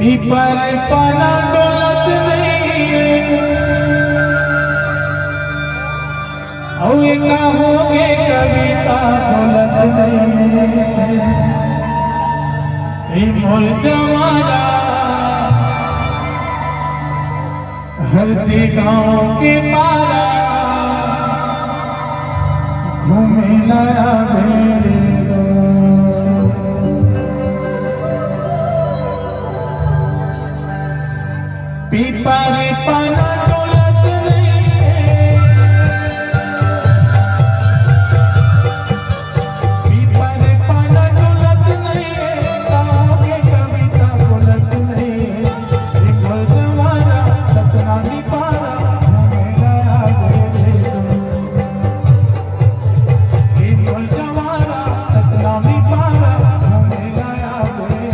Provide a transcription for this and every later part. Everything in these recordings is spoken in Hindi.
पीपर पना दौलत नहीं है और ये कहोगे कविता दौलत नहीं है। मोल जमाना हरदी गाँव के पारा घूमे नया मेरे पीपर पना दौलत नहीं है। पीपर पना दौलत नहीं है, कहोगे कविता दौलत नहीं है। एक जमाना सपना नहीं पारा घूमे नया मेरे एक जमाना सपना नहीं पारा घूमे नया मेरे।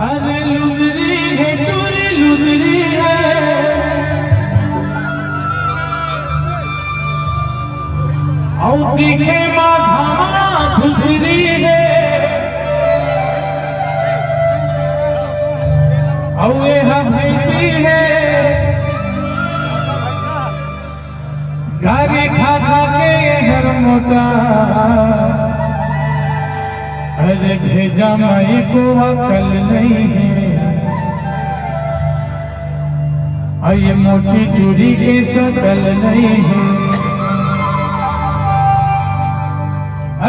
अरे लुदरी है टूरी लुदरी है और दिखे माधमा धुसरी है और ये भैंसी है गाड़ी खा खा के हर मोटा। अरे भेजा माई को अकल नहीं है और ये मोटी टूरी के सकल नहीं है।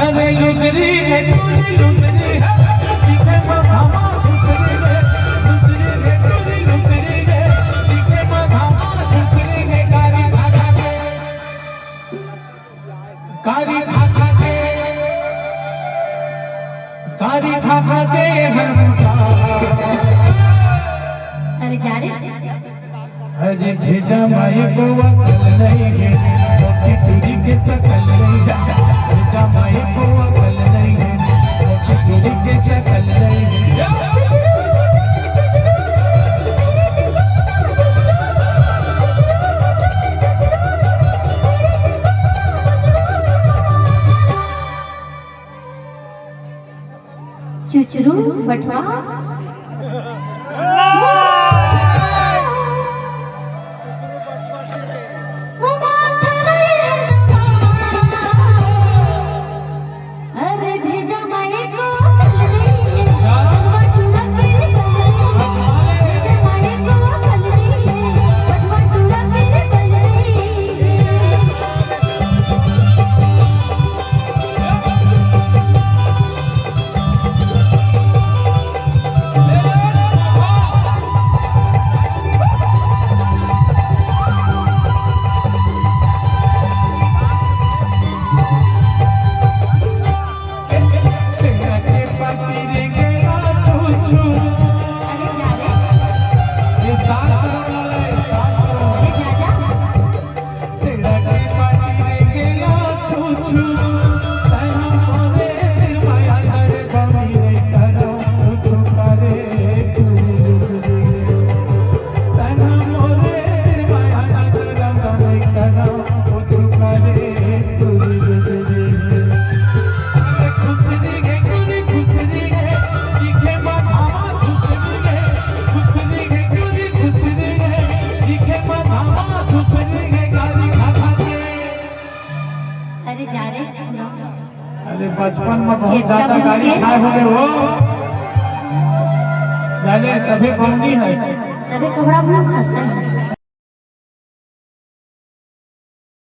अरे लुदरी है टूरी लुदरी है दिखे माधमा धुसरी है। लुदरी है टूरी लुदरी है दिखे माधमा धुसरी है। गाड़ी खा खा के गाड़ी खा खा के गाड़ी खा खा के हर अरे जा रे अजय भेजा माई को अकल नहीं है मोटी चूड़ी के सकल नहीं है। भेजा माई को अकल नहीं है मोटी चूड़ी के सकल नहीं है। चुचरू बटवा अरे जा रे अरे बचपन में बहुत ज्यादा गाड़ी खाए हो गए हो जाने तभी कौन है तभी कोबरा बड़ा खस्ता है